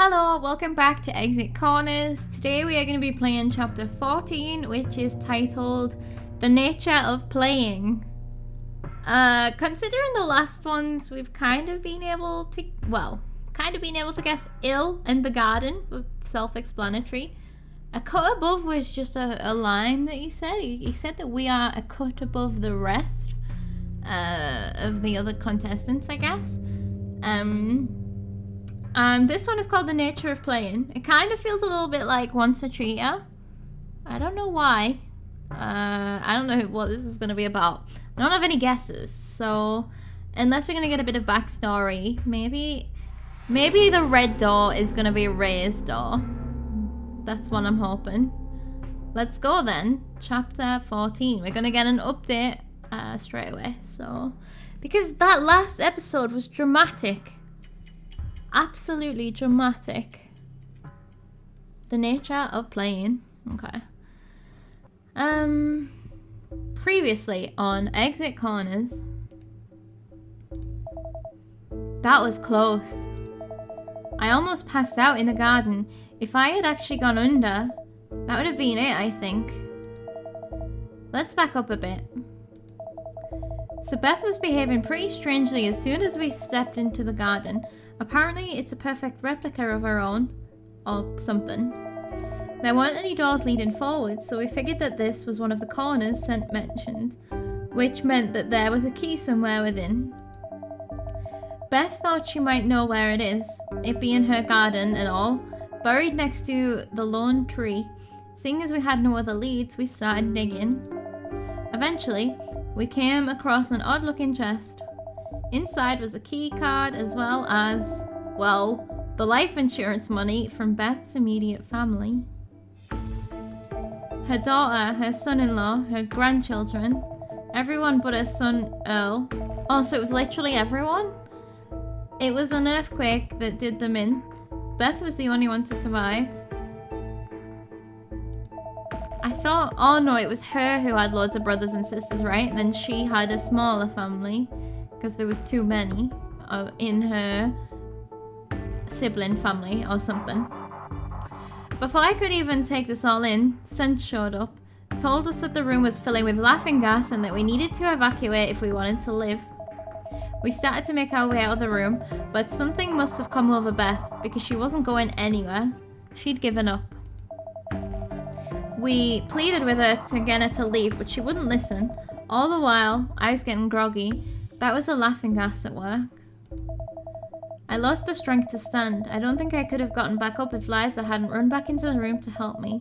Hello, welcome back to Exit Corners. Today we are going to be playing chapter 14, which is titled The Nature of Playing. Considering the last ones, we've kind of been able to guess ill in the garden, self-explanatory. A cut above was just a line that he said. He said that we are a cut above the rest of the other contestants, I guess. And this one is called The Nature of Playing. It kind of feels a little bit like Once a Cheater. I don't know why. I don't know what this is going to be about. I don't have any guesses. So, unless we're going to get a bit of backstory, maybe the red door is going to be Ray's door. That's what I'm hoping. Let's go then. Chapter 14. We're going to get an update straight away. So, because that last episode was dramatic. Absolutely dramatic. The nature of playing. Okay. Previously on Exit Corners. That was close. I almost passed out in the garden. If I had actually gone under, that would have been it, I think. Let's back up a bit. So Beth was behaving pretty strangely as soon as we stepped into the garden. Apparently, it's a perfect replica of our own, or something. There weren't any doors leading forward, so we figured that this was one of the corners Sent mentioned, which meant that there was a key somewhere within. Beth thought she might know where it is, it being her garden and all, buried next to the lone tree. Seeing as we had no other leads, we started digging. Eventually, we came across an odd-looking chest. Inside was a key card as well as, well, the life insurance money from Beth's immediate family. Her daughter, her son-in-law, her grandchildren, everyone but her son Earl. Oh, so it was literally everyone? It was an earthquake that did them in. Beth was the only one to survive. I thought, oh no, it was her who had loads of brothers and sisters, right? And then she had a smaller family. Because there was too many in her sibling family or something. Before I could even take this all in, Sent showed up, told us that the room was filling with laughing gas and that we needed to evacuate if we wanted to live. We started to make our way out of the room, but something must have come over Beth because she wasn't going anywhere. She'd given up. We pleaded with her to get her to leave, but she wouldn't listen. All the while, I was getting groggy. That was the laughing gas at work. I lost the strength to stand. I don't think I could have gotten back up if Liza hadn't run back into the room to help me.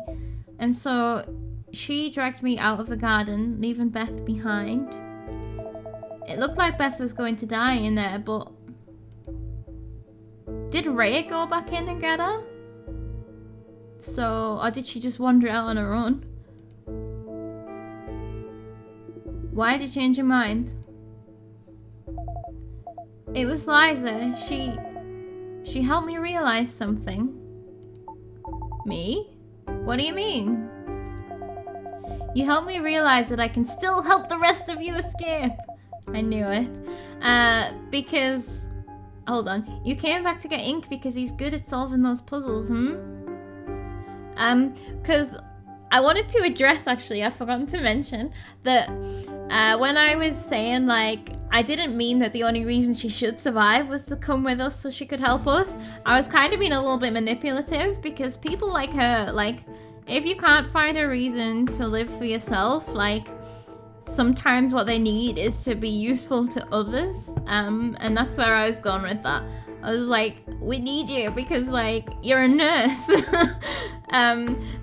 And so she dragged me out of the garden, leaving Beth behind. It looked like Beth was going to die in there, but... Did Ray go back in and get her? So, or did she just wander out on her own? Why did you change your mind? It was Liza. She helped me realize something. Me? What do you mean? You helped me realize that I can still help the rest of you escape. I knew it. Because... Hold on. You came back to get Ink because he's good at solving those puzzles, because I wanted to address, actually, I've forgotten to mention, that when I was saying, like, I didn't mean that the only reason she should survive was to come with us so she could help us. I was kind of being a little bit manipulative because people like her, like, if you can't find a reason to live for yourself, like, sometimes what they need is to be useful to others. And that's where I was going with that. I was like, we need you because, like, you're a nurse.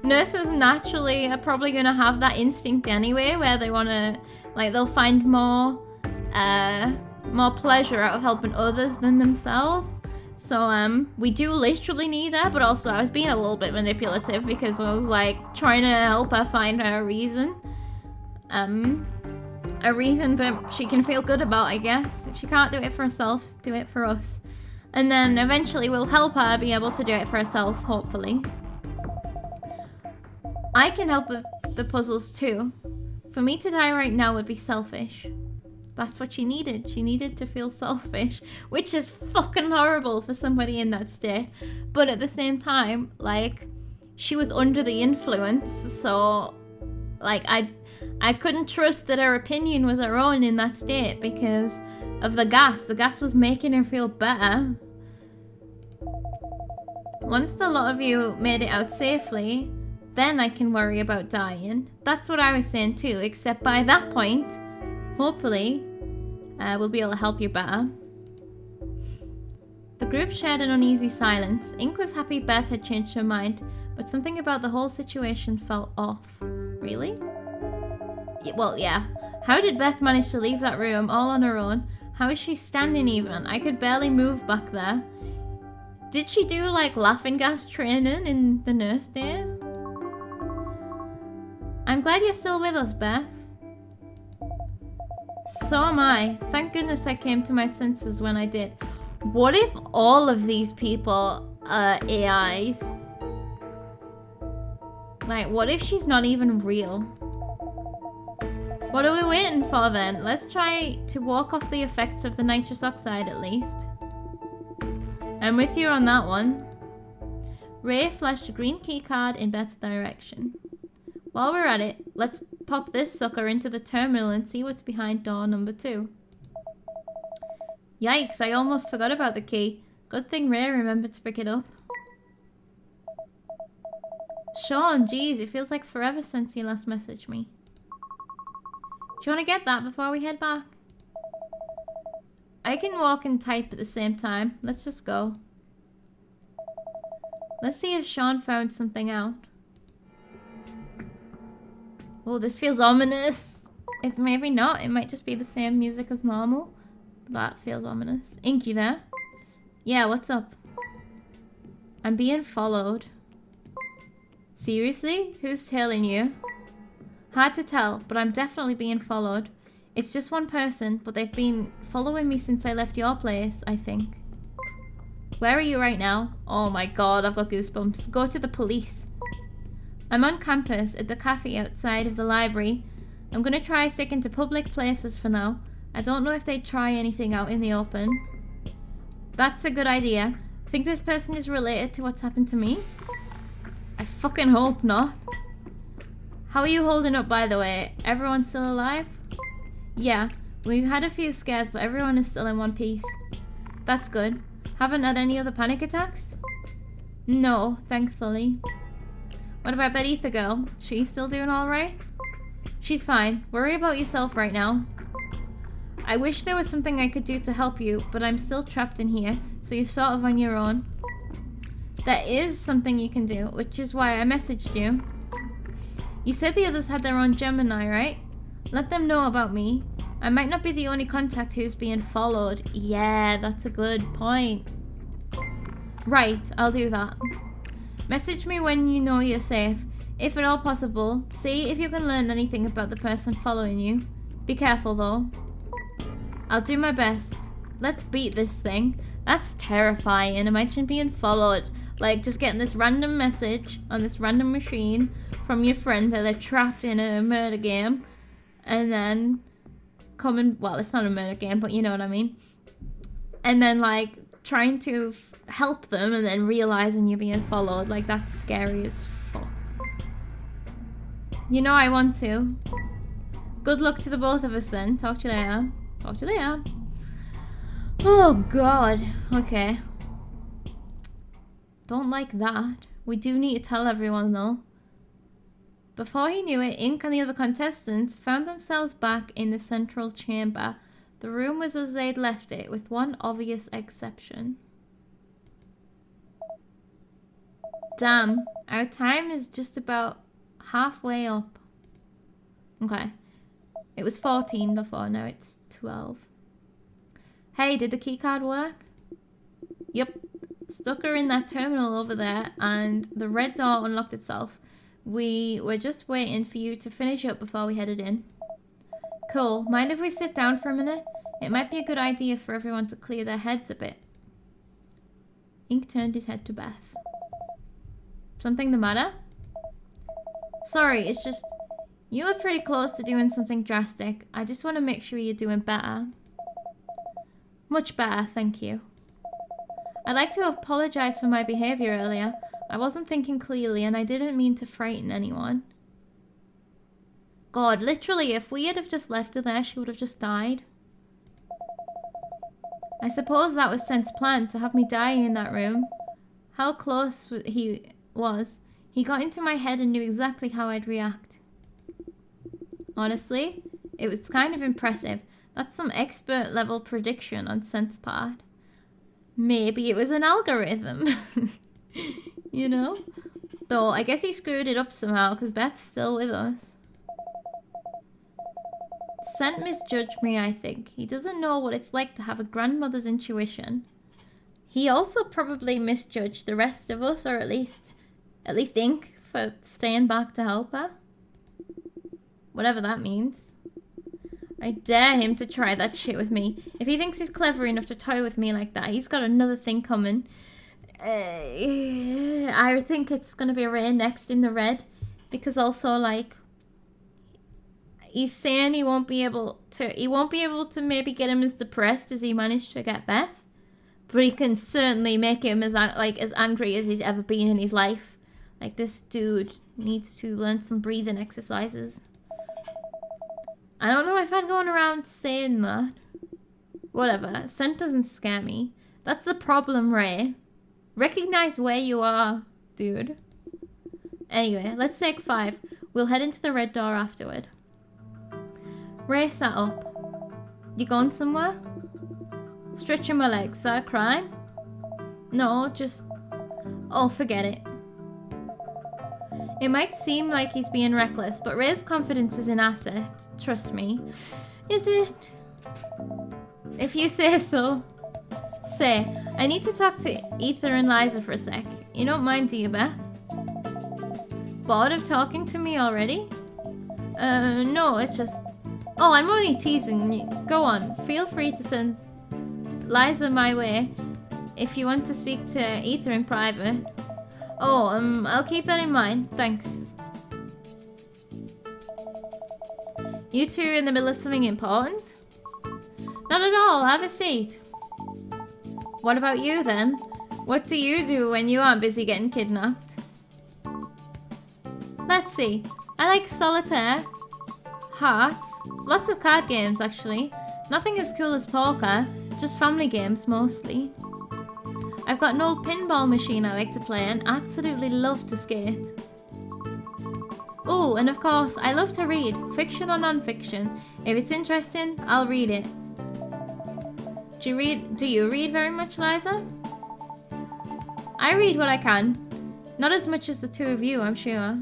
Nurses naturally are probably going to have that instinct anyway, where they want to, like, they'll find more pleasure out of helping others than themselves. So, we do literally need her, but also I was being a little bit manipulative because I was, like, trying to help her find her reason. A reason that she can feel good about, I guess. If she can't do it for herself, do it for us. And then eventually we'll help her be able to do it for herself, hopefully. I can help with the puzzles too. For me to die right now would be selfish. That's what she needed. She needed to feel selfish, which is fucking horrible for somebody in that state. But at the same time, like, she was under the influence, so, like, I couldn't trust that her opinion was her own in that state because of the gas. The gas was making her feel better. Once the lot of you made it out safely, then I can worry about dying. That's what I was saying too, except by that point, hopefully, we'll be able to help you better. The group shared an uneasy silence. Ink was happy Beth had changed her mind, but something about the whole situation felt off. Really? Well, yeah. How did Beth manage to leave that room all on her own? How is she standing even? I could barely move back there. Did she do like laughing gas training in the nurse days? I'm glad you're still with us, Beth. So am I. Thank goodness I came to my senses when I did. What if all of these people are AIs? Like, what if she's not even real? What are we waiting for then? Let's try to walk off the effects of the nitrous oxide at least. I'm with you on that one. Ray flashed a green key card in Beth's direction. While we're at it, let's pop this sucker into the terminal and see what's behind door number 2. Yikes, I almost forgot about the key. Good thing Ray remembered to pick it up. Sean, geez, it feels like forever since you last messaged me. Do you want to get that before we head back? I can walk and type at the same time. Let's just go. Let's see if Sean found something out. Oh, this feels ominous. It maybe not. It might just be the same music as normal. That feels ominous. Inky there? Yeah, what's up? I'm being followed. Seriously? Who's tailing you? Hard to tell, but I'm definitely being followed. It's just one person, but they've been following me since I left your place, I think. Where are you right now? Oh my god, I've got goosebumps. Go to the police. I'm on campus at the cafe outside of the library. I'm gonna try sticking to public places for now. I don't know if they'd try anything out in the open. That's a good idea. Think this person is related to what's happened to me? I fucking hope not. How are you holding up, by the way? Everyone still alive? Yeah, we've had a few scares, but everyone is still in one piece. That's good. Haven't had any other panic attacks? No, thankfully. What about that ether girl? She's still doing alright? She's fine. Worry about yourself right now. I wish there was something I could do to help you, but I'm still trapped in here, so you're sort of on your own. There is something you can do, which is why I messaged you. You said the others had their own Gemini, right? Let them know about me. I might not be the only contact who's being followed. Yeah, that's a good point. Right, I'll do that. Message me when you know you're safe. If at all possible, see if you can learn anything about the person following you. Be careful though. I'll do my best. Let's beat this thing. That's terrifying. Imagine being followed. Like, just getting this random message on this random machine from your friend that they're trapped in a murder game. And then coming... Well, it's not a murder game, but you know what I mean. And then, like, trying to help them and then realizing you're being followed. Like, that's scary as fuck. You know I want to. Good luck to the both of us then. Talk to you later. Talk to you later. Oh, God. Okay. Don't like that. We do need to tell everyone, though. Before he knew it, Ink and the other contestants found themselves back in the central chamber. The room was as they'd left it, with one obvious exception. Damn, our time is just about halfway up. Okay. It was 14 before, now it's 12. Hey, did the keycard work? Yep. Stuck her in that terminal over there, and the red door unlocked itself. We were just waiting for you to finish up before we headed in. Cool. Mind if we sit down for a minute? It might be a good idea for everyone to clear their heads a bit. Ink turned his head to Beth. Something the matter? Sorry, it's just... You were pretty close to doing something drastic. I just want to make sure you're doing better. Much better, thank you. I'd like to apologize for my behavior earlier. I wasn't thinking clearly and I didn't mean to frighten anyone. God, literally, if we had have just left her there, she would have just died. I suppose that was Sent's plan, to have me die in that room. How close he was. He got into my head and knew exactly how I'd react. Honestly, it was kind of impressive. That's some expert level prediction on Sent's part. Maybe it was an algorithm. You know? Though, I guess he screwed it up somehow because Beth's still with us. Sent misjudged me, I think. He doesn't know what it's like to have a grandmother's intuition. He also probably misjudged the rest of us, or at least Ink, for staying back to help her. Whatever that means. I dare him to try that shit with me. If he thinks he's clever enough to toy with me like that, he's got another thing coming. I think it's gonna be Ray next in the red. Because also, like, he's saying he won't be able to maybe get him as depressed as he managed to get Beth. But he can certainly make him as angry as he's ever been in his life. Like, this dude needs to learn some breathing exercises. I don't know if I'm going around saying that. Whatever. Sent doesn't scare me. That's the problem, Ray. Recognize where you are, dude. Anyway, let's take 5. We'll head into the red door afterward. Ray sat up. You going somewhere? Stretching my legs. Is that a crime? No, just... Oh, forget it. It might seem like he's being reckless, but Ray's confidence is an asset. Trust me. Is it? If you say so. Say, I need to talk to Ether and Liza for a sec. You don't mind, do you, Beth? Bored of talking to me already? No, it's just... Oh, I'm only teasing. Go on. Feel free to send Liza my way if you want to speak to Ether in private. Oh, I'll keep that in mind. Thanks. You two in the middle of something important? Not at all. Have a seat. What about you then? What do you do when you aren't busy getting kidnapped? Let's see. I like solitaire, hearts, lots of card games actually. Nothing as cool as poker, just family games mostly. I've got an old pinball machine I like to play and absolutely love to skate. Oh, and of course, I love to read, fiction or non-fiction. If it's interesting, I'll read it. Do you read very much, Liza? I read what I can. Not as much as the two of you, I'm sure.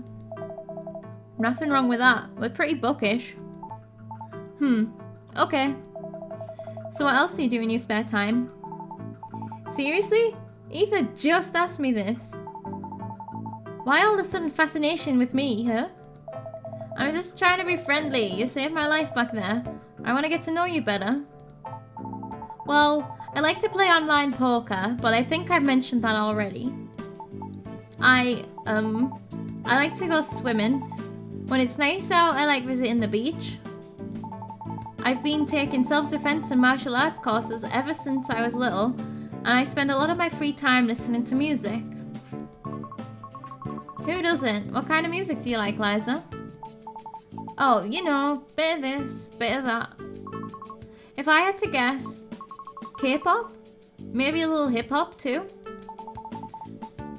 Nothing wrong with that. We're pretty bookish. Okay. So what else do you do in your spare time? Seriously? Ether just asked me this. Why all the sudden fascination with me, huh? I'm just trying to be friendly. You saved my life back there. I want to get to know you better. Well, I like to play online poker, but I think I've mentioned that already. I like to go swimming. When it's nice out, I like visiting the beach. I've been taking self-defense and martial arts courses ever since I was little, and I spend a lot of my free time listening to music. Who doesn't? What kind of music do you like, Liza? Oh, you know, bit of this, bit of that. If I had to guess, K-pop? Maybe a little hip-hop too?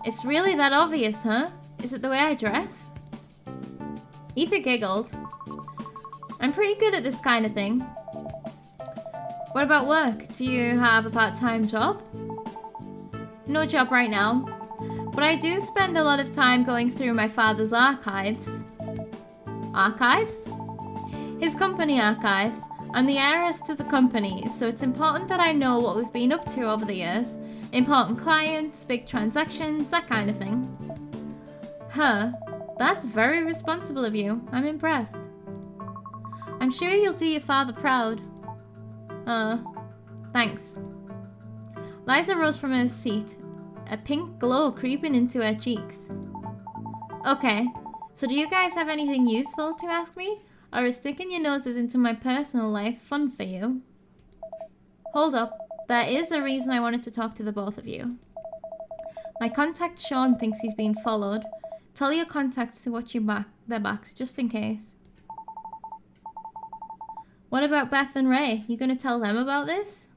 It's really that obvious, huh? Is it the way I dress? Ether giggled. I'm pretty good at this kind of thing. What about work? Do you have a part-time job? No job right now, but I do spend a lot of time going through my father's archives. Archives? His company archives. I'm the heiress to the company, so it's important that I know what we've been up to over the years. Important clients, big transactions, that kind of thing. Huh. That's very responsible of you. I'm impressed. I'm sure you'll do your father proud. Thanks. Liza rose from her seat, a pink glow creeping into her cheeks. Okay, So do you guys have anything useful to ask me? Or is sticking your noses into my personal life fun for you? Hold up. There is a reason I wanted to talk to the both of you. My contact Sean thinks he's being followed. Tell your contacts to watch their backs, just in case. What about Beth and Ray? You gonna tell them about this?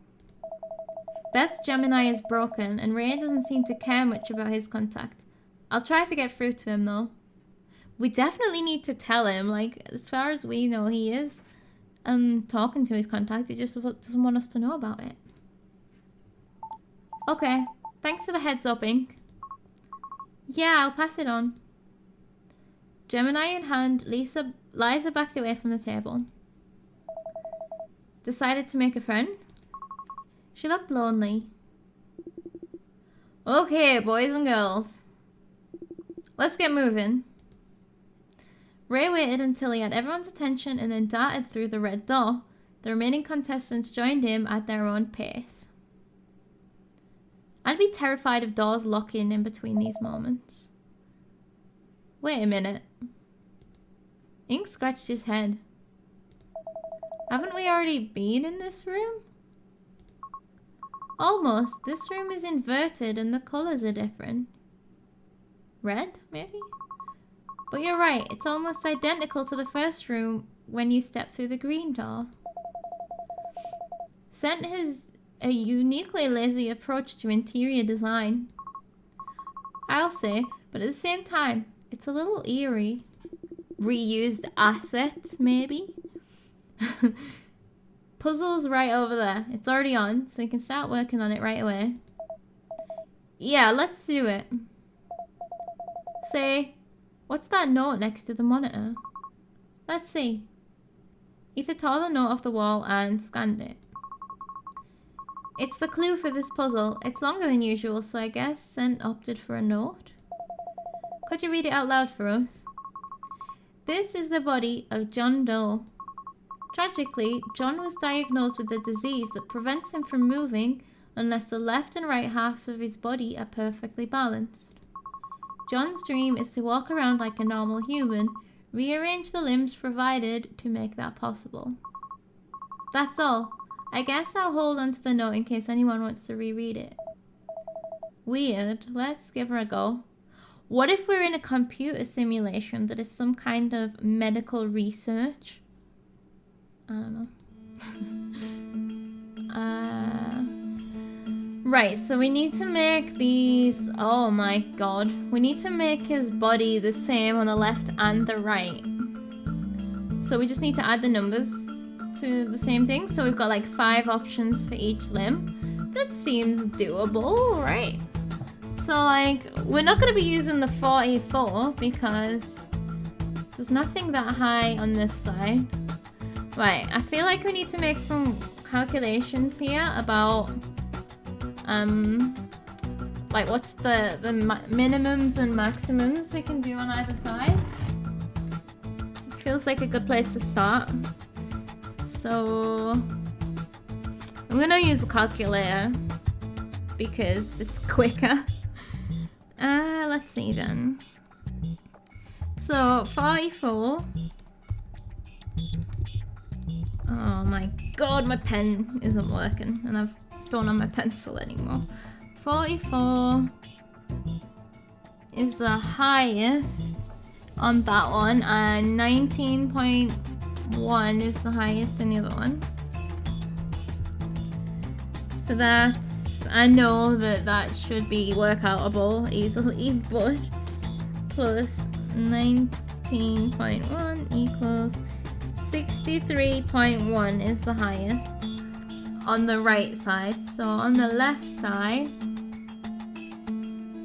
Beth's Gemini is broken, and Ray doesn't seem to care much about his contact. I'll try to get through to him, though. We definitely need to tell him, like, as far as we know, he is talking to his contact. He just doesn't want us to know about it. Okay, thanks for the heads up, Ink. Yeah, I'll pass it on. Gemini in hand, Liza backed away from the table. Decided to make a friend? She looked lonely. Okay, boys and girls. Let's get moving. Ray waited until he had everyone's attention and then darted through the red door. The remaining contestants joined him at their own pace. I'd be terrified of doors locking in between these moments. Wait a minute. Ink scratched his head. Haven't we already been in this room? Almost. This room is inverted and the colours are different. Red, maybe? But you're right, it's almost identical to the first room when you step through the green door. Scent has a uniquely lazy approach to interior design. I'll say, but at the same time, it's a little eerie. Reused assets, maybe? Puzzle's right over there. It's already on, so you can start working on it right away. Yeah, let's do it. Say, what's that note next to the monitor? Let's see. Ether tore the note off the wall and scanned it. It's the clue for this puzzle. It's longer than usual, so I guess Sen opted for a note. Could you read it out loud for us? This is the body of John Doe. Tragically, John was diagnosed with a disease that prevents him from moving unless the left and right halves of his body are perfectly balanced. John's dream is to walk around like a normal human, rearrange the limbs provided to make that possible. That's all. I guess I'll hold on to the note in case anyone wants to reread it. Weird. Let's give her a go. What if we're in a computer simulation that is some kind of medical research? I don't know. Right, so we need to make these... Oh my god. We need to make his body the same on the left and the right. So we just need to add the numbers to the same thing. So we've got like 5 options for each limb. That seems doable, right? So like, we're not going to be using the 44 because there's nothing that high on this side. Right, I feel like we need to make some calculations here about like what's the minimums and maximums we can do on either side. Feels like a good place to start. So I'm gonna use a calculator because it's quicker. Let's see then. So 44. Oh my god, my pen isn't working and I don't have my pencil anymore. 44 is the highest on that one and 19.1 is the highest in the other one. So that's, I know that should be workoutable easily, but plus 19.1 equals 63.1 is the highest on the right side. So on the left side,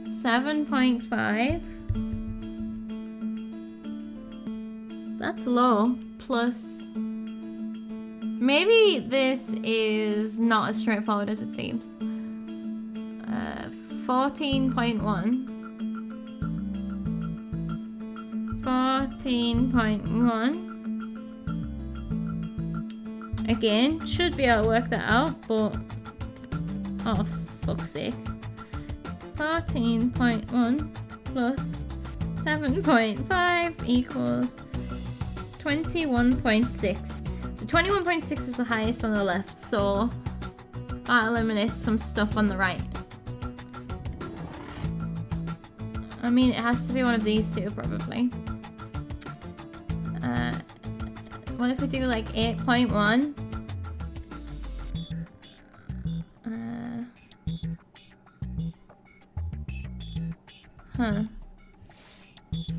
7.5. That's low. Plus, maybe this is not as straightforward as it seems. 14.1. 14.1. Again, should be able to work that out, but oh fuck's sake. 14.1 plus 7.5 equals 21.6. The 21.6 is the highest on the left, so that eliminates some stuff on the right. I mean, it has to be one of these two, probably. What if we do like 8.1?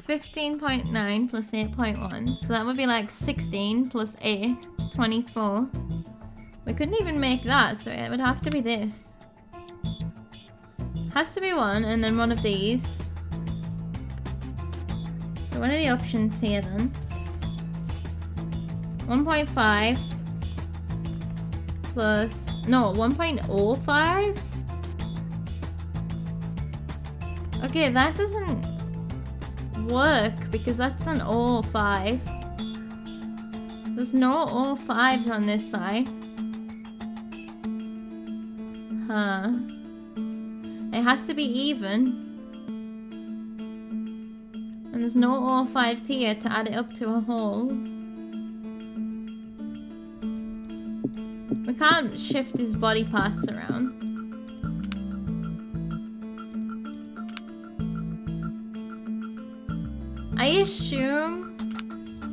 15.9 plus 8.1. So that would be like 16 plus 8, 24. We couldn't even make that, so it would have to be this. Has to be one, and then one of these. So what are the options here then? 1.5 plus... no, 1.05? Okay, that doesn't work because that's an 05. There's no 05s on this side. Huh. It has to be even. And there's no 05s here to add it up to a whole. We can't shift his body parts around. I assume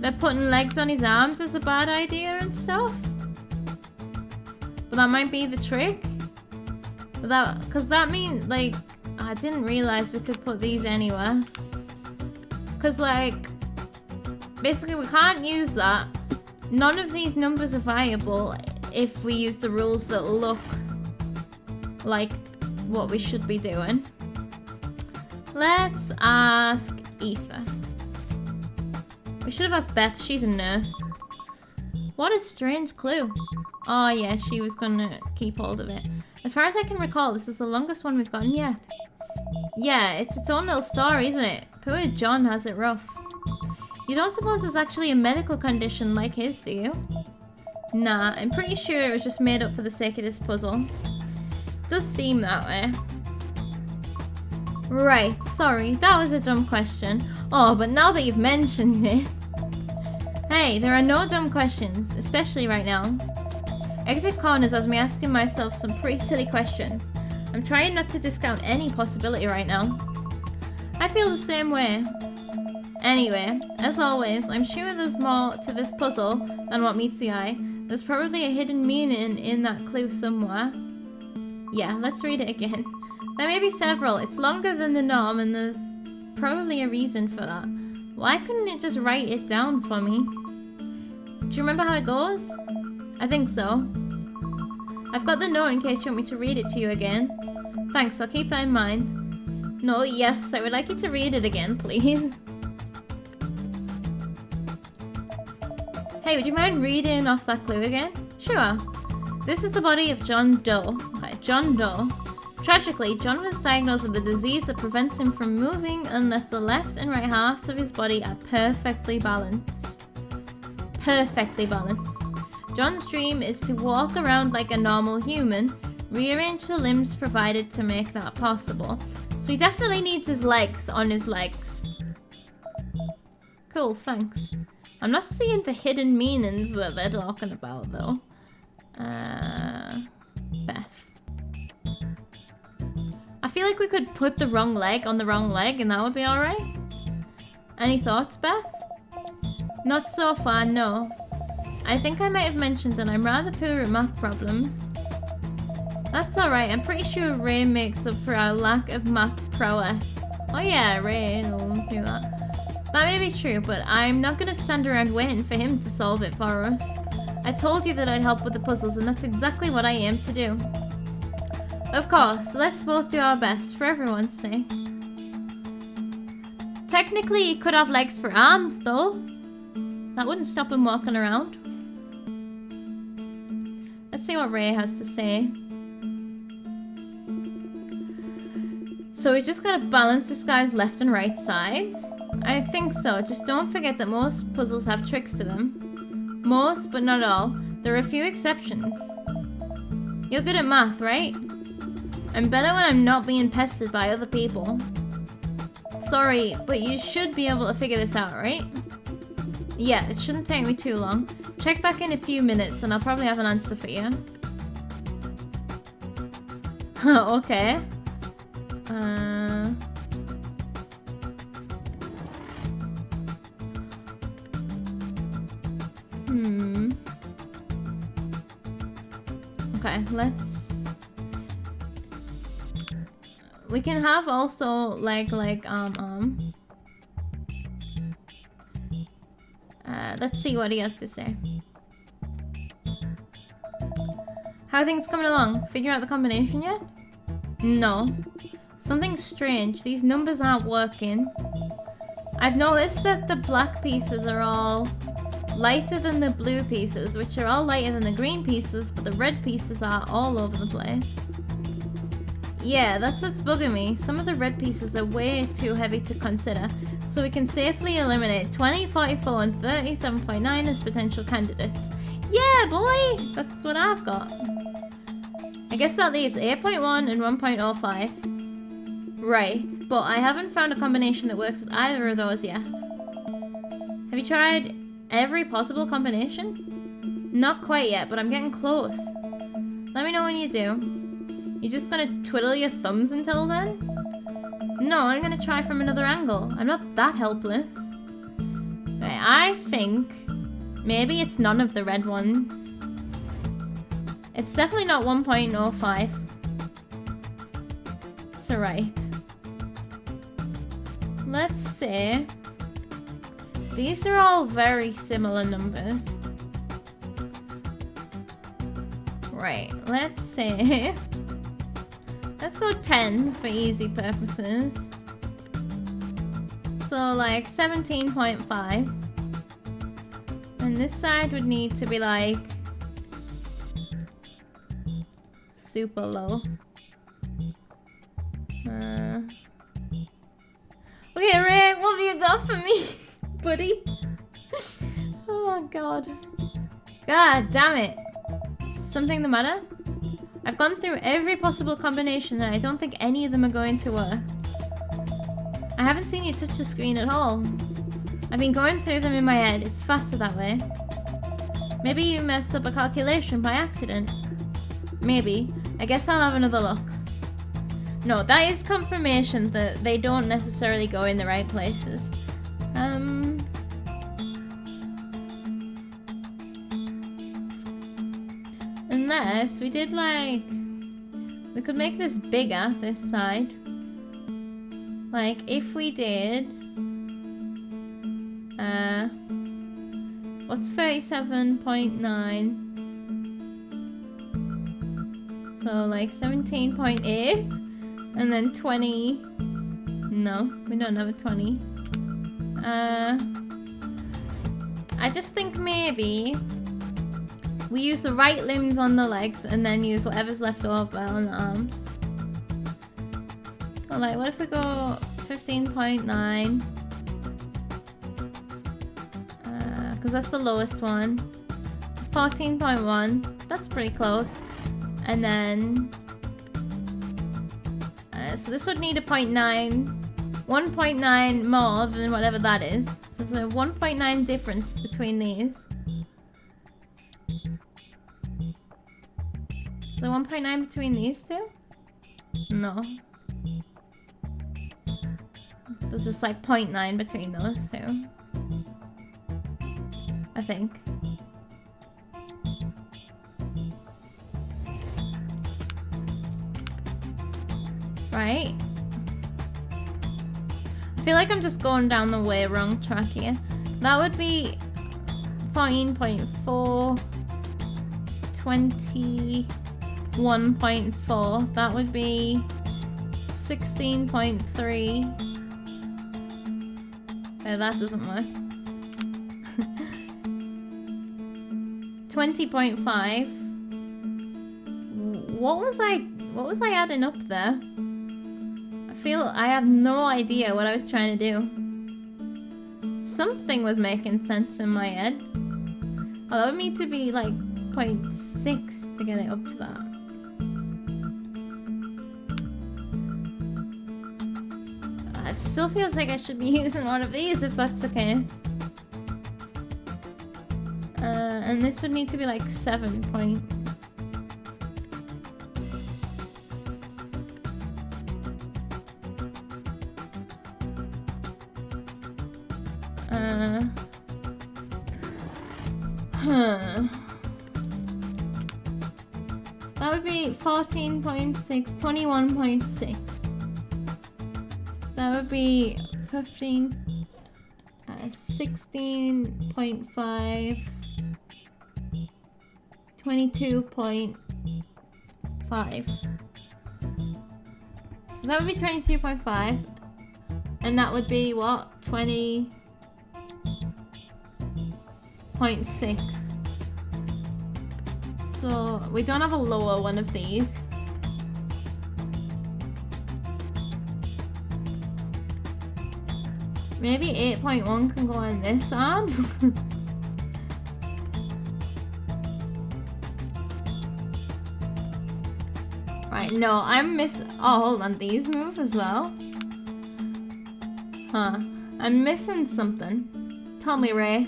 that putting legs on his arms is a bad idea and stuff. But that might be the trick. Because that means, like, I didn't realize we could put these anywhere. Because, like, basically we can't use that. None of these numbers are viable if we use the rules that look like what we should be doing. Let's ask Aoife. We should have asked Beth, she's a nurse. What a strange clue. Oh yeah, she was gonna keep hold of it. As far as I can recall, this is the longest one we've gotten yet. Yeah, it's its own little story, isn't it? Poor John has it rough. You don't suppose there's actually a medical condition like his, do you? Nah, I'm pretty sure it was just made up for the sake of this puzzle. Does seem that way. Right, sorry, that was a dumb question. Oh, but now that you've mentioned it... Hey, there are no dumb questions, especially right now. Exit corners has me asking myself some pretty silly questions. I'm trying not to discount any possibility right now. I feel the same way. Anyway, as always, I'm sure there's more to this puzzle than what meets the eye. There's probably a hidden meaning in that clue somewhere. Yeah, let's read it again. There may be several. It's longer than the norm and there's probably a reason for that. Why couldn't it just write it down for me? Do you remember how it goes? I think so. I've got the note in case you want me to read it to you again. Thanks, I'll keep that in mind. No, yes, I would like you to read it again, please. Hey, would you mind reading off that clue again? Sure. This is the body of John Doe. Right, John Doe. Tragically, John was diagnosed with a disease that prevents him from moving unless the left and right halves of his body are perfectly balanced. Perfectly balanced. John's dream is to walk around like a normal human, rearrange the limbs provided to make that possible. So he definitely needs his legs on his legs. Cool, thanks. I'm not seeing the hidden meanings that they're talking about though. Beth. I feel like we could put the wrong leg on the wrong leg and that would be alright. Any thoughts, Beth? Not so far, no. I think I might have mentioned that I'm rather poor at math problems. That's alright, I'm pretty sure Ray makes up for our lack of math prowess. Oh yeah, Ray will do that. That may be true, but I'm not gonna stand around waiting for him to solve it for us. I told you that I'd help with the puzzles and that's exactly what I aim to do. Of course, let's both do our best for everyone's sake. Technically, he could have legs for arms though. That wouldn't stop him walking around. Let's see what Ray has to say. So we just gotta balance this guy's left and right sides. I think so, just don't forget that most puzzles have tricks to them. Most, but not all. There are a few exceptions. You're good at math, right? I'm better when I'm not being pestered by other people. Sorry, but you should be able to figure this out, right? Yeah, it shouldn't take me too long. Check back in a few minutes and I'll probably have an answer for you. Okay. Okay, we can have also leg, arm. Let's see what he has to say. How are things coming along? Figure out the combination yet? No. Something's strange. These numbers aren't working. I've noticed that the black pieces are all lighter than the blue pieces, which are all lighter than the green pieces, but the red pieces are all over the place. Yeah, that's what's bugging me. Some of the red pieces are way too heavy to consider, so we can safely eliminate 20, 44, and 37.9 as potential candidates. Yeah, boy! That's what I've got. I guess that leaves 8.1 and 1.05. Right, but I haven't found a combination that works with either of those yet. Have you tried every possible combination? Not quite yet, but I'm getting close. Let me know when you do. You're just gonna twiddle your thumbs until then? No, I'm gonna try from another angle. I'm not that helpless. Right, I think maybe it's none of the red ones. It's definitely not 1.05. So right. Let's say these are all very similar numbers. Right, let's say let's go 10 for easy purposes. So like 17.5. And this side would need to be like super low. Okay, Ray, what have you got for me, buddy? Oh god. God damn it. Something the matter? I've gone through every possible combination and I don't think any of them are going to work. I haven't seen you touch the screen at all. I've been going through them in my head. It's faster that way. Maybe you messed up a calculation by accident. Maybe. I guess I'll have another look. No, that is confirmation that they don't necessarily go in the right places. Unless we did like... We could make this bigger, this side. Like, if we did... What's 37.9? So, like, 17.8? And then 20... No, we don't have a 20. I just think maybe... we use the right limbs on the legs and then use whatever's left over on the arms. So like, what if we go 15.9? Because that's the lowest one. 14.1. That's pretty close. And then... so this would need a 0.9. 1.9 more than whatever that is. So it's a 1.9 difference between these. Is there 1.9 between these two? No. There's just like 0.9 between those two. I think. Right? I feel like I'm just going down the way wrong track here. That would be 14.4, 21.4. That would be 16.3. Oh, that doesn't work. 20.5. What was I adding up there? I feel I have no idea what I was trying to do. Something was making sense in my head. Oh, that would need to be like 0.6 to get it up to that. It still feels like I should be using one of these if that's the case. And this would need to be like 7 point. That would be 14.6, 21.6. That would be 15, 16.5, 22.5. So that would be 22.5. And that would be what? 20.6. So we don't have a lower one of these. Maybe 8.1 can go on this arm. Right, no, I'm oh, hold on, these move as well. Huh, I'm missing something. Tell me, Ray.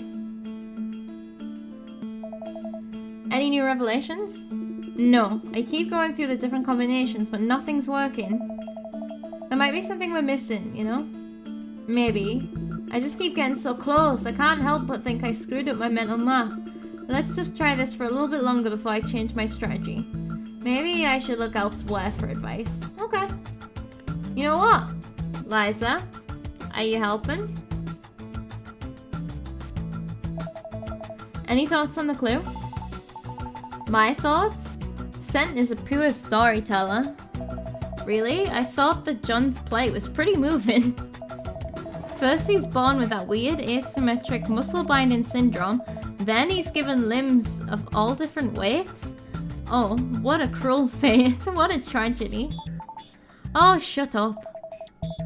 Any new revelations? No, I keep going through the different combinations, but nothing's working. There might be something we're missing, you know? Maybe. I just keep getting so close. I can't help but think I screwed up my mental math. Let's just try this for a little bit longer before I change my strategy. Maybe I should look elsewhere for advice. Okay. You know what? Liza, are you helping? Any thoughts on the clue? My thoughts? Scent is a pure storyteller. Really? I thought that John's plight was pretty moving. First he's born with that weird asymmetric muscle binding syndrome, then he's given limbs of all different weights. Oh, what a cruel fate. What a tragedy. Oh, shut up.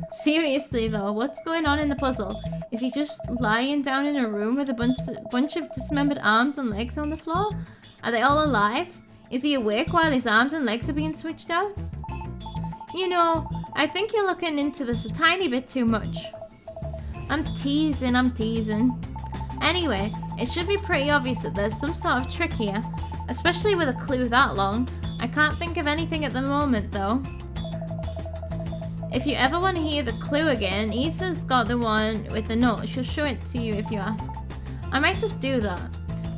Seriously though, what's going on in the puzzle? Is he just lying down in a room with a bunch of dismembered arms and legs on the floor? Are they all alive? Is he awake while his arms and legs are being switched out? You know, I think you're looking into this a tiny bit too much. I'm teasing. Anyway, it should be pretty obvious that there's some sort of trick here, especially with a clue that long. I can't think of anything at the moment though. If you ever want to hear the clue again, Aoife's got the one with the note. She'll show it to you if you ask. I might just do that.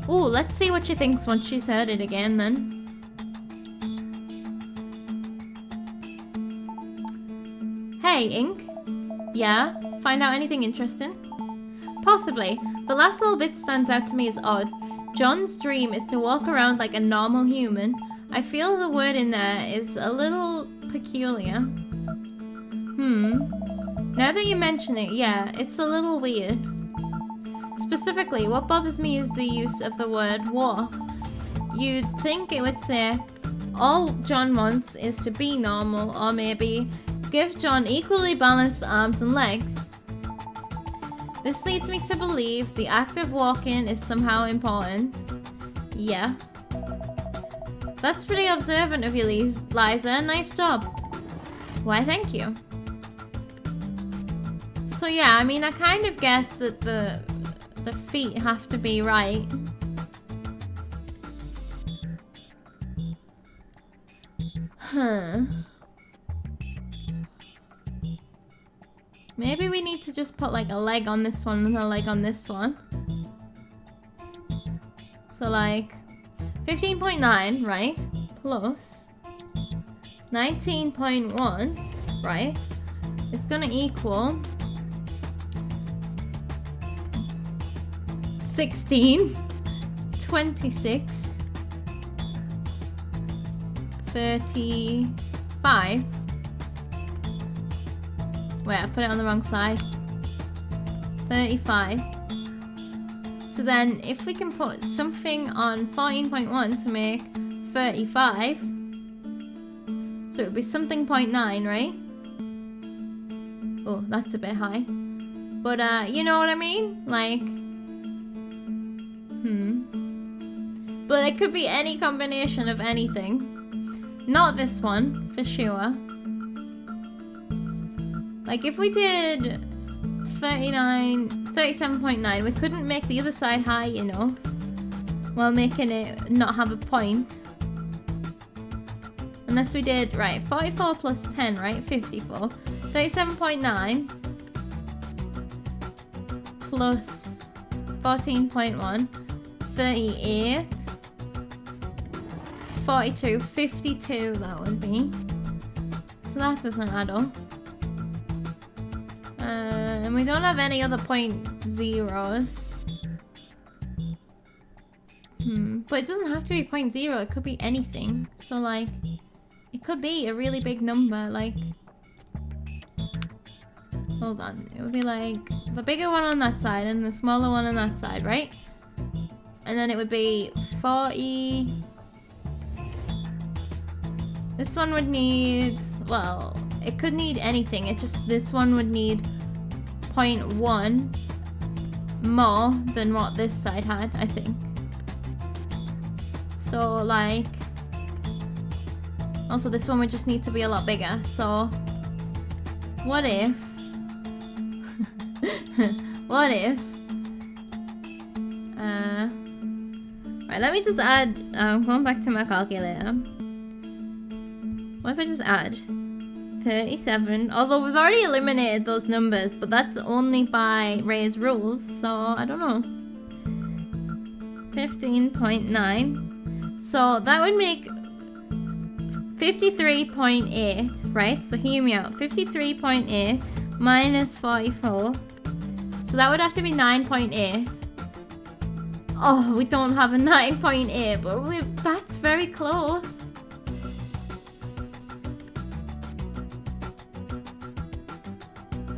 Ooh, let's see what she thinks once she's heard it again then. Hey, Ink. Yeah? Find out anything interesting? Possibly. The last little bit stands out to me as odd. John's dream is to walk around like a normal human. I feel the word in there is a little peculiar. Now that you mention it, yeah, it's a little weird. Specifically, what bothers me is the use of the word walk. You'd think it would say, all John wants is to be normal, or maybe, give John equally balanced arms and legs. This leads me to believe the act of walking is somehow important. Yeah. That's pretty observant of you, Liza. Nice job. Why, thank you. So yeah, I mean, I kind of guess that the feet have to be right. Huh. Maybe we need to just put like a leg on this one and a leg on this one. So like 15.9, right? Plus 19.1, right? It's gonna equal 16, 26, 35. Wait, I put it on the wrong side. 35. So then, if we can put something on 14.1 to make 35, so it would be something 0.9, right? Oh, that's a bit high. But, you know what I mean? Like, But it could be any combination of anything. Not this one, for sure. Like if we did 37.9, we couldn't make the other side high enough while making it not have a point. Unless we did, right, 44 plus 10, right, 54. 37.9 plus 14.1, 38, 42, 52 that would be. So that doesn't add up. And we don't have any other point zeros. But it doesn't have to be 0.0, it could be anything. So like, it could be a really big number, like... Hold on, it would be like the bigger one on that side and the smaller one on that side, right? And then it would be 40... This one would need... Well, it could need anything, it just... This one would need 0.1 more than what this side had, I think. So, like... Also, this one would just need to be a lot bigger, so... What if... What if... Right, let me just add... I'm going back to my calculator. What if I just add 37? Although we've already eliminated those numbers, but that's only by Ray's rules, so I don't know. 15.9. So that would make 53.8, right? So hear me out. 53.8 minus 44. So that would have to be 9.8. Oh, we don't have a 9.8, but that's very close.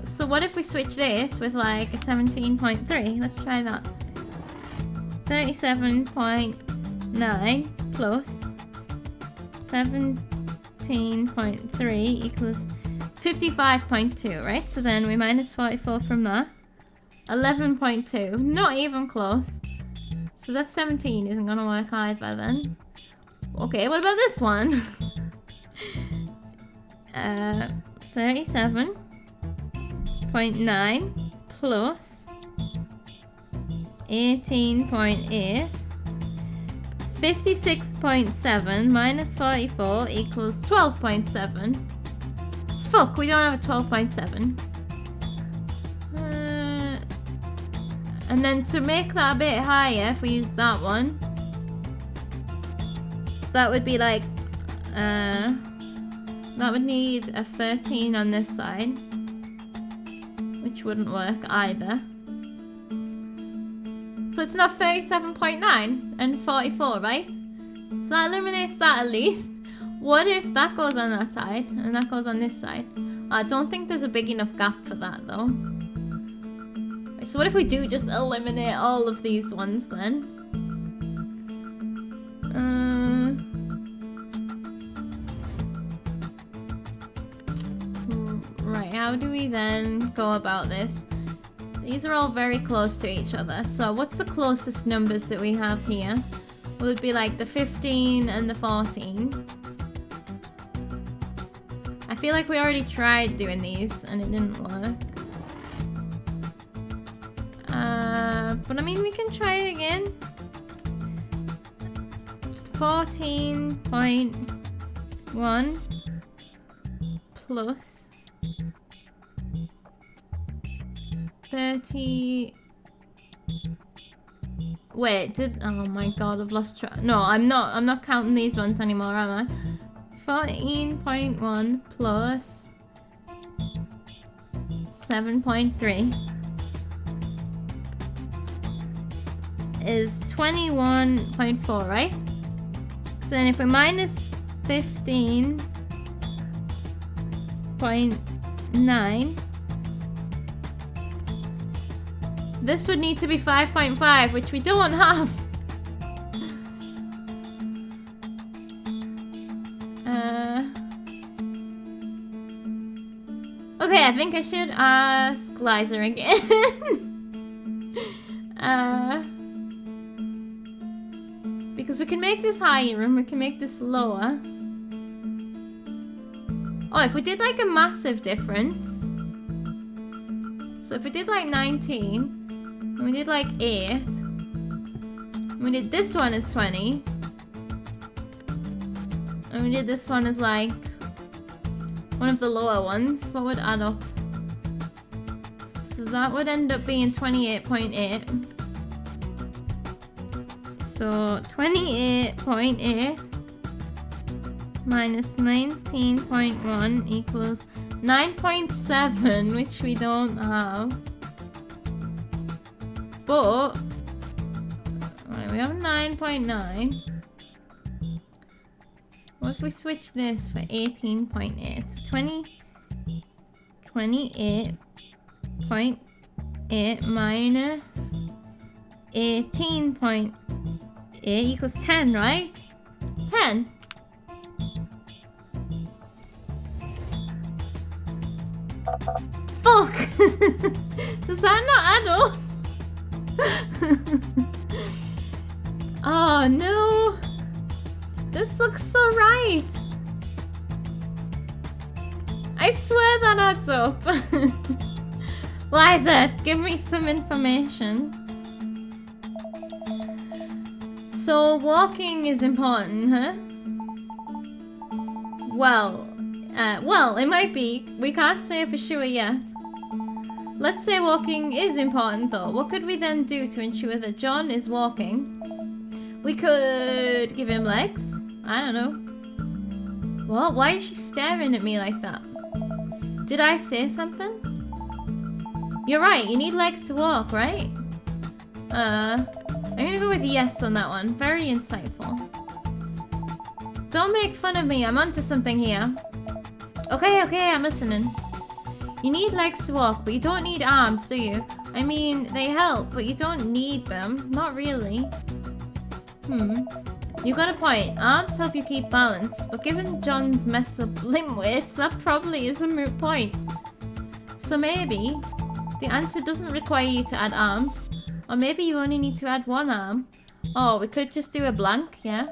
So what if we switch this with like a 17.3? Let's try that. 37.9 plus 17.3 equals 55.2, right? So then we minus 44 from that. 11.2, not even close. So that 17 isn't gonna work either then. Okay, what about this one? 37.9 plus 18.8. 56.7 minus 44 equals 12.7. Fuck, we don't have a 12.7. And then to make that a bit higher, if we use that one, that would be like, that would need a 13 on this side, which wouldn't work either. So it's not 37.9 and 44, right? So that eliminates that at least. What if that goes on that side and that goes on this side? I don't think there's a big enough gap for that though. So what if we do just eliminate all of these ones then? Right, how do we then go about this? These are all very close to each other. So what's the closest numbers that we have here? Well, it'd be like the 15 and the 14. I feel like we already tried doing these and it didn't work. But I mean, we can try it again. 14.1 plus 30. Wait, oh my god, I've lost track. No, I'm not counting these ones anymore, am I? 14.1 plus 7.3 is 21.4, right? So then if we minus 15.9, this would need to be 5.5, which we don't have. Okay, I think I should ask Liza again. Because we can make this higher and we can make this lower. Oh, if we did like a massive difference. So if we did like 19, and we did like 8, and we did this one as 20, and we did this one as like one of the lower ones, what would add up? So that would end up being 28.8. So 28.8 minus 19.1 equals 9.7, which we don't have. But right, we have 9.9. What if we switch this for 18.8? So 28.8 minus 18.8 equals 10, right? 10. Fuck! Does that not add up? Oh no! This looks so right! I swear that adds up! Liza, give me some information. So walking is important, huh? Well, it might be. We can't say for sure yet. Let's say walking is important though. What could we then do to ensure that John is walking? We could give him legs. I don't know. What? Why is she staring at me like that? Did I say something? You're right, you need legs to walk, right? I'm gonna go with yes on that one. Very insightful. Don't make fun of me, I'm onto something here. Okay, I'm listening. You need legs to walk, but you don't need arms, do you? I mean, they help, but you don't need them. Not really. You got a point. Arms help you keep balance, but given John's messed up limb weights, that probably is a moot point. So maybe the answer doesn't require you to add arms, or maybe you only need to add one arm. Oh, we could just do a blank, yeah?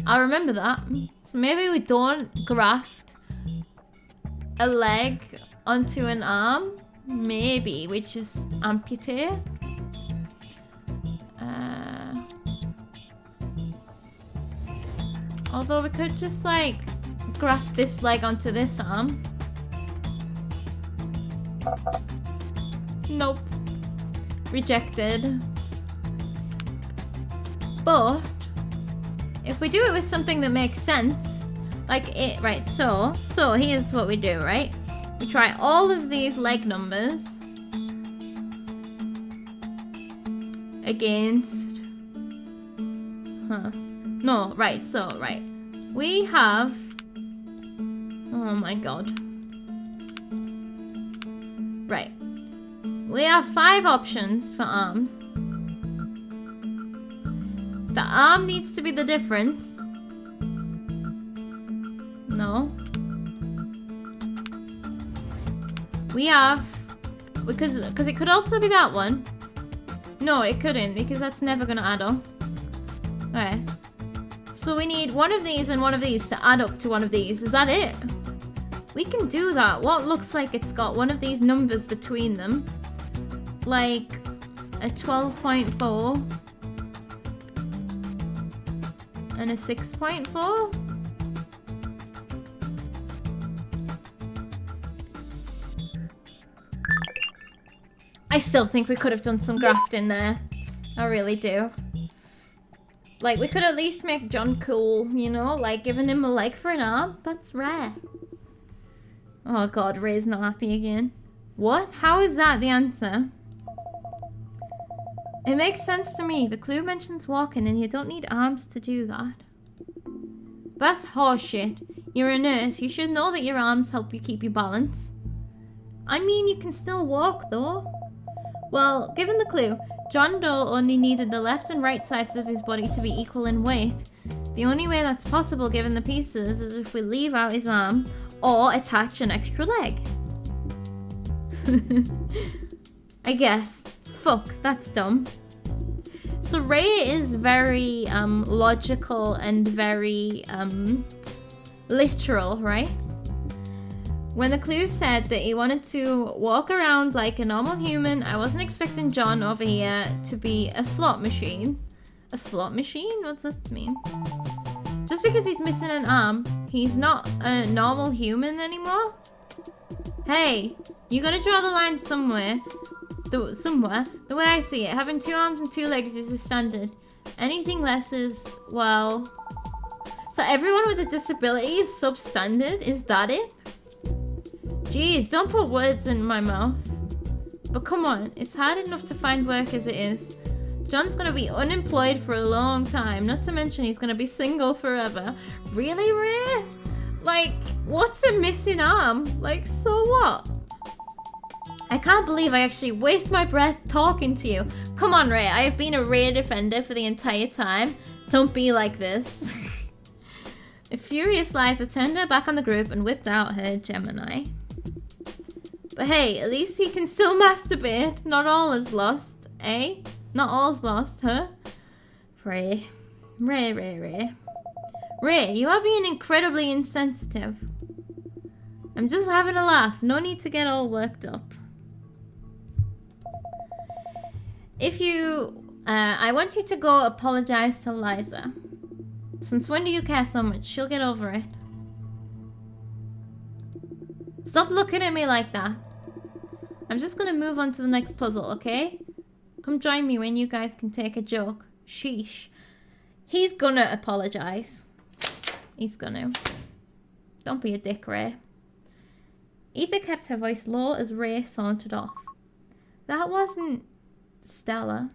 I'll remember that. So maybe we don't graft a leg onto an arm. Maybe we just amputate. Although we could just like graft this leg onto this arm. Nope. Rejected. But if we do it with something that makes sense, like it, right, so here's what we do, right? We try all of these leg numbers against, no, right, so, right. We have, oh my god. Right. We have 5 options for arms. The arm needs to be the difference. No. We have, because it could also be that one. No, it couldn't, because that's never gonna add up. Okay. So we need one of these and one of these to add up to one of these. Is that it? We can do that. What looks like it's got one of these numbers between them. Like a 12.4 and a 6.4. I still think we could have done some grafting there. I really do. Like, we could at least make John cool, you know? Like, giving him a leg for an arm? That's rare. Oh god, Ray's not happy again. What? How is that the answer? It makes sense to me. The clue mentions walking and you don't need arms to do that. That's horseshit. You're a nurse. You should know that your arms help you keep your balance. I mean, you can still walk though. Well, given the clue, John Doe only needed the left and right sides of his body to be equal in weight. The only way that's possible given the pieces is if we leave out his arm or attach an extra leg. I guess. Fuck, that's dumb. So Ray is very logical and very literal, right? When the clue said that he wanted to walk around like a normal human, I wasn't expecting John over here to be a slot machine. A slot machine? What's that mean? Just because he's missing an arm, he's not a normal human anymore? Hey, you gotta draw the line somewhere. Somewhere. The way I see it, having 2 arms and 2 legs is a standard. Anything less is, well... So everyone with a disability is substandard? Is that it? Jeez, don't put words in my mouth. But come on, it's hard enough to find work as it is. John's gonna be unemployed for a long time, not to mention he's gonna be single forever. Really, Ray? Like, what's a missing arm? Like, so what? I can't believe I actually waste my breath talking to you. Come on, Ray, I have been a Ray defender for the entire time. Don't be like this. A furious Liza turned her back on the group and whipped out her Gemini. But hey, at least he can still masturbate. Not all is lost, eh? Not all's lost, huh? Ray, you are being incredibly insensitive. I'm just having a laugh. No need to get all worked up. I want you to go apologize to Liza. Since when do you care so much? She'll get over it. Stop looking at me like that. I'm just gonna move on to the next puzzle, okay? Come join me when you guys can take a joke. Sheesh. He's gonna apologize. He's gonna. Don't be a dick, Ray. Ether kept her voice low as Ray sauntered off. That wasn't Stella.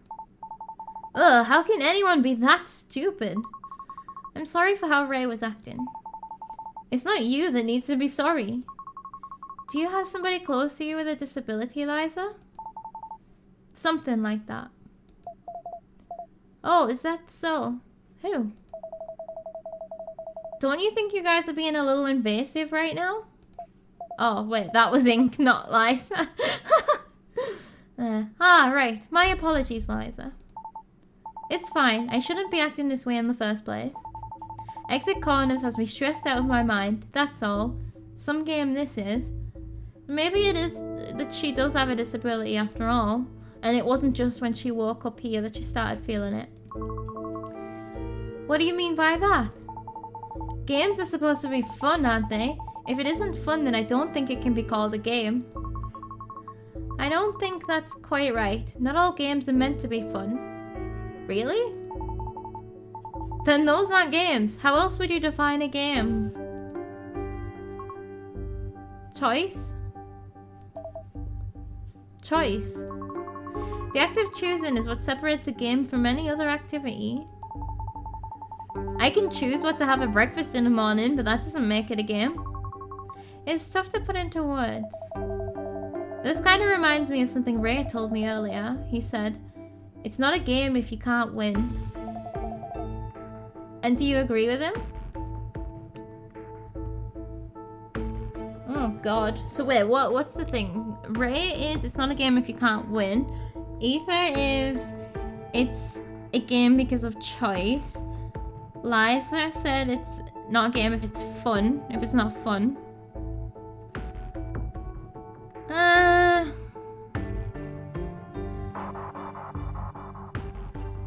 Ugh, how can anyone be that stupid? I'm sorry for how Ray was acting. It's not you that needs to be sorry. Do you have somebody close to you with a disability, Liza? Something like that. Oh, is that so? Who? Don't you think you guys are being a little invasive right now? Oh, wait, that was Ink, not Liza. Right. My apologies, Liza. It's fine. I shouldn't be acting this way in the first place. Exit corners has me stressed out of my mind, that's all. Some game this is. Maybe it is that she does have a disability after all, and it wasn't just when she woke up here that she started feeling it. What do you mean by that? Games are supposed to be fun, aren't they? If it isn't fun, then I don't think it can be called a game. I don't think that's quite right. Not all games are meant to be fun. Really? Then those aren't games. How else would you define a game? Choice? Choice. The act of choosing is what separates a game from any other activity. I can choose what to have for breakfast in the morning, but that doesn't make it a game. It's tough to put into words. This kind of reminds me of something Ray told me earlier. He said, "It's not a game if you can't win." And do you agree with him? Oh god. So wait, what's the thing? Ray is, it's not a game if you can't win. Ether is, it's a game because of choice. Liza said it's not a game if it's fun, if it's not fun.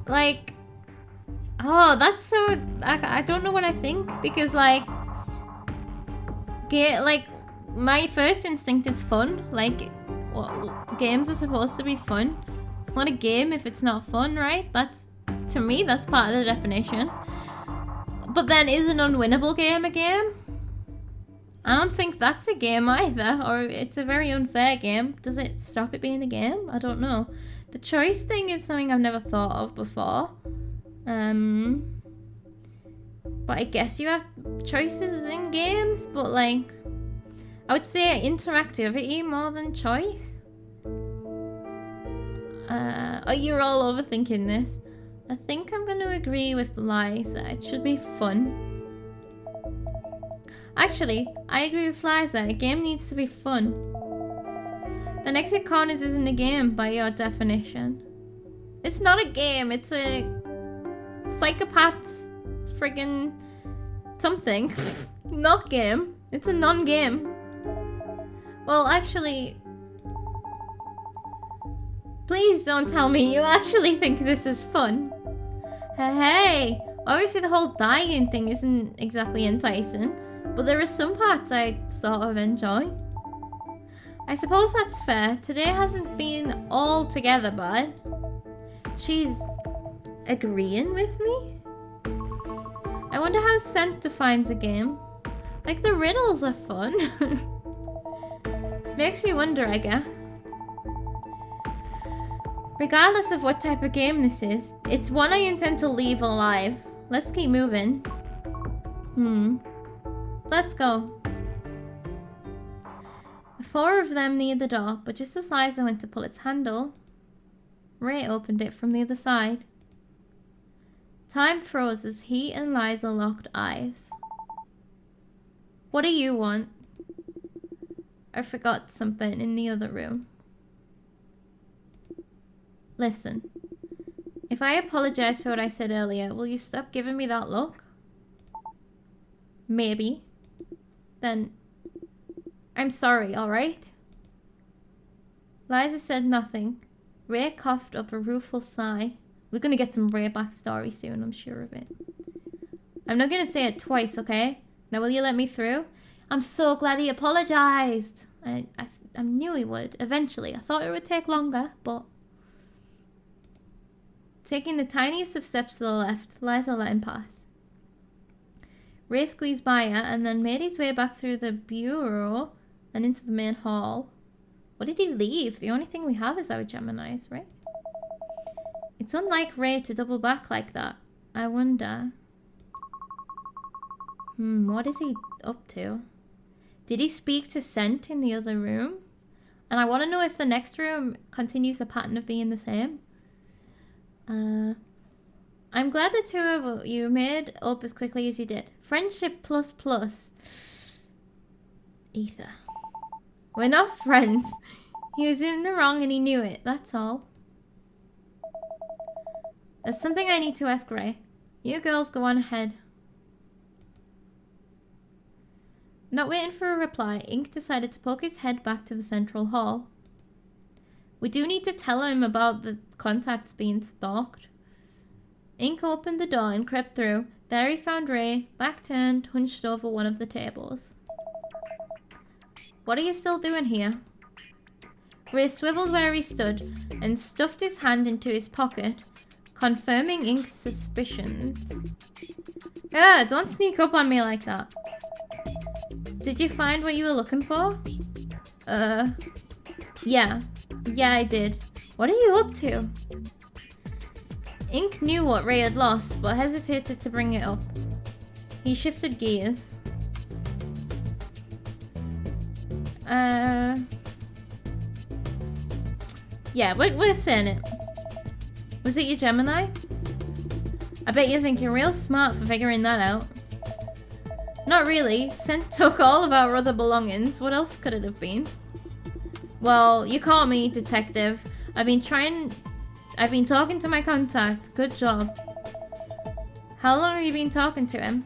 Like, oh, that's so, I don't know what I think, because like my first instinct is fun. Like, well, games are supposed to be fun. It's not a game if it's not fun, right? That's, to me, that's part of the definition. But then, is an unwinnable game a game? I don't think that's a game either, or it's a very unfair game. Does it stop it being a game? I don't know. The choice thing is something I've never thought of before. But I guess you have choices in games, but like, I would say interactivity more than choice. Oh, you're all overthinking this. I think I'm going to agree with Liza. It should be fun. Actually, I agree with Liza. A game needs to be fun. Then Exit Corners isn't a game by your definition. It's not a game. It's a psychopath's friggin' something. Not game. It's a non-game. Well, actually... Please don't tell me you actually think this is fun. Hey! Obviously the whole dying thing isn't exactly enticing, but there are some parts I sort of enjoy. I suppose that's fair. Today hasn't been altogether bad. She's agreeing with me? I wonder how Scent defines a game. Like, the riddles are fun. Makes you wonder, I guess. Regardless of what type of game this is, it's one I intend to leave alive. Let's keep moving. Let's go. The four of them near the door, but just as Liza went to pull its handle, Ray opened it from the other side. Time froze as he and Liza locked eyes. What do you want? I forgot something in the other room. Listen, if I apologize for what I said earlier, will you stop giving me that look? Maybe. Then, I'm sorry, alright? Liza said nothing. Ray coughed up a rueful sigh. We're gonna get some Ray backstory soon, I'm sure of it. I'm not gonna say it twice, okay? Now will you let me through? I'm so glad he apologized. I knew he would, eventually. I thought it would take longer, but... Taking the tiniest of steps to the left, Liza let him pass. Ray squeezed by her and then made his way back through the bureau and into the main hall. What did he leave? The only thing we have is our Geminis, right? It's unlike Ray to double back like that. I wonder... what is he up to? Did he speak to Scent in the other room? And I want to know if the next room continues the pattern of being the same. I'm glad the two of you made up as quickly as you did. Friendship plus plus. Ether. We're not friends. He was in the wrong and he knew it, that's all. There's something I need to ask Ray. You girls go on ahead. Not waiting for a reply, Ink decided to poke his head back to the central hall. We do need to tell him about the contacts being stalked. Ink opened the door and crept through. There he found Ray, back turned, hunched over one of the tables. What are you still doing here? Ray swiveled where he stood and stuffed his hand into his pocket, confirming Ink's suspicions. Don't sneak up on me like that. Did you find what you were looking for? Yeah. Yeah, I did. What are you up to? Ink knew what Ray had lost, but hesitated to bring it up. He shifted gears. Yeah, we're saying it. Was it your Gemini? I bet you think you're real smart for figuring that out. Not really. Scent took all of our other belongings. What else could it have been? Well, you caught me, detective. I've been talking to my contact. Good job. How long have you been talking to him?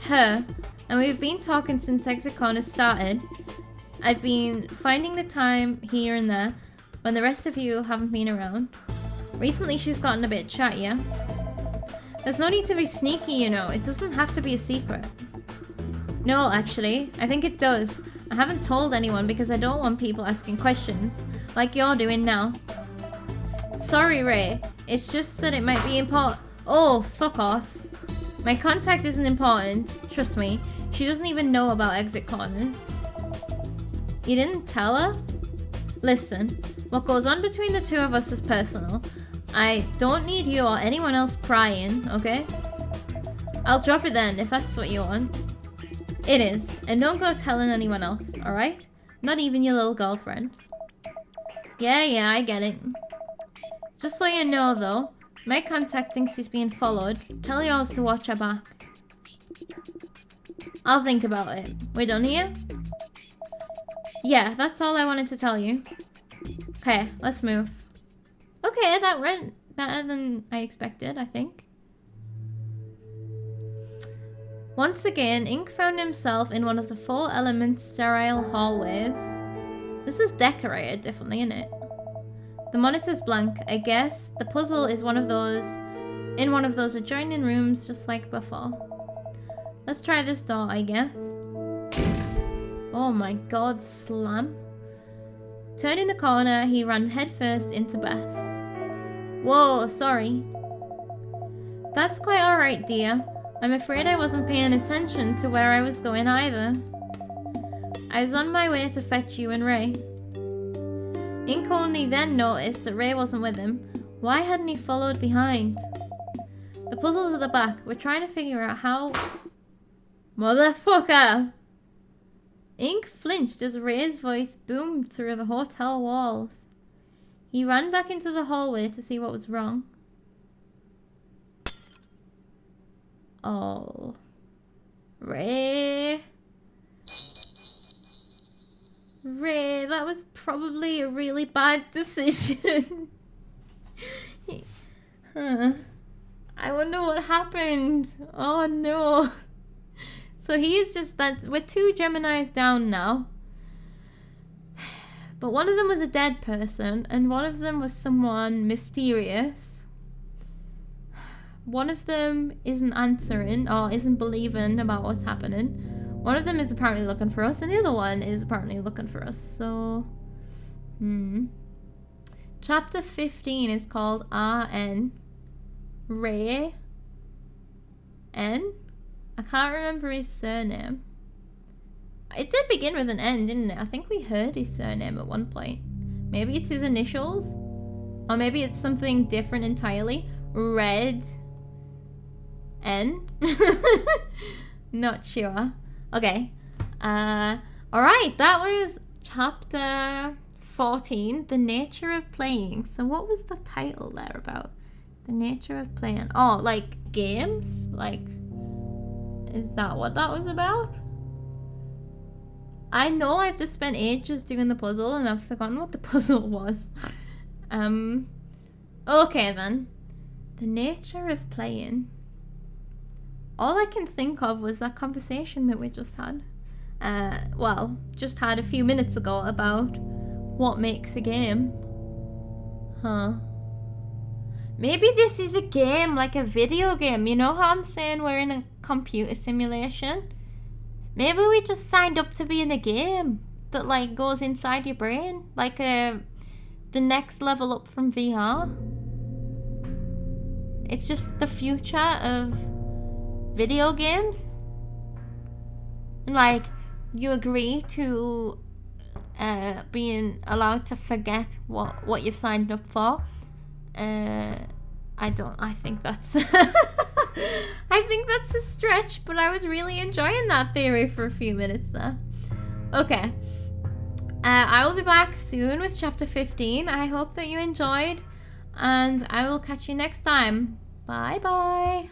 Her. And we've been talking since Exit Corner started. I've been finding the time here and there when the rest of you haven't been around. Recently she's gotten a bit chattier. There's no need to be sneaky, you know. It doesn't have to be a secret. No, actually. I think it does. I haven't told anyone because I don't want people asking questions, like you're doing now. Sorry, Ray. It's just that it might be important. Oh, fuck off. My contact isn't important. Trust me. She doesn't even know about exit corners. You didn't tell her? Listen, what goes on between the two of us is personal. I don't need you or anyone else prying, okay? I'll drop it then, if that's what you want. It is, and don't go telling anyone else, alright? Not even your little girlfriend. Yeah, I get it. Just so you know, though, my contact thinks he's being followed. Tell yours to watch her back. I'll think about it. We're done here? Yeah, that's all I wanted to tell you. Okay, let's move. Okay, that went better than I expected, I think. Once again, Ink found himself in one of the full element sterile hallways. This is decorated differently, isn't it? The monitor's blank. I guess the puzzle is in one of those adjoining rooms just like before. Let's try this door, I guess. Oh my god, slam. Turning the corner, he ran headfirst into Beth. Whoa, sorry. That's quite alright, dear. I'm afraid I wasn't paying attention to where I was going either. I was on my way to fetch you and Ray. Ink only then noticed that Ray wasn't with him. Why hadn't he followed behind? The puzzle's at the back. We're trying to figure out how... Motherfucker! Ink flinched as Ray's voice boomed through the hotel walls. He ran back into the hallway to see what was wrong. Oh. Ray. Ray, that was probably a really bad decision. Huh. I wonder what happened. Oh no. So he's just we're 2 Geminis down now. But one of them was a dead person and one of them was someone mysterious. One of them isn't answering or isn't believing about what's happening. One of them is apparently looking for us and the other one is apparently looking for us. So, Chapter 15 is called RN. Ray. N? I can't remember his surname. It did begin with an N, didn't it? I think we heard his surname at one point. Maybe it's his initials? Or maybe it's something different entirely. Red N? Not sure. Okay. Alright, that was chapter 14, The Nature of Playing. So what was the title there about? The nature of playing. Oh, like games? Like, is that what that was about? I know I've just spent ages doing the puzzle and I've forgotten what the puzzle was. Okay then. The nature of playing. All I can think of was that conversation that we just had. Just had a few minutes ago about what makes a game. Huh. Maybe this is a game, like a video game. You know how I'm saying we're in a computer simulation? Maybe we just signed up to be in a game that like goes inside your brain. Like the next level up from VR. It's just the future of video games. And like, you agree to being allowed to forget what you've signed up for. I think that's I think that's a stretch, but I was really enjoying that theory for a few minutes there. Okay. I will be back soon with chapter 15. I hope that you enjoyed, and I will catch you next time. Bye bye.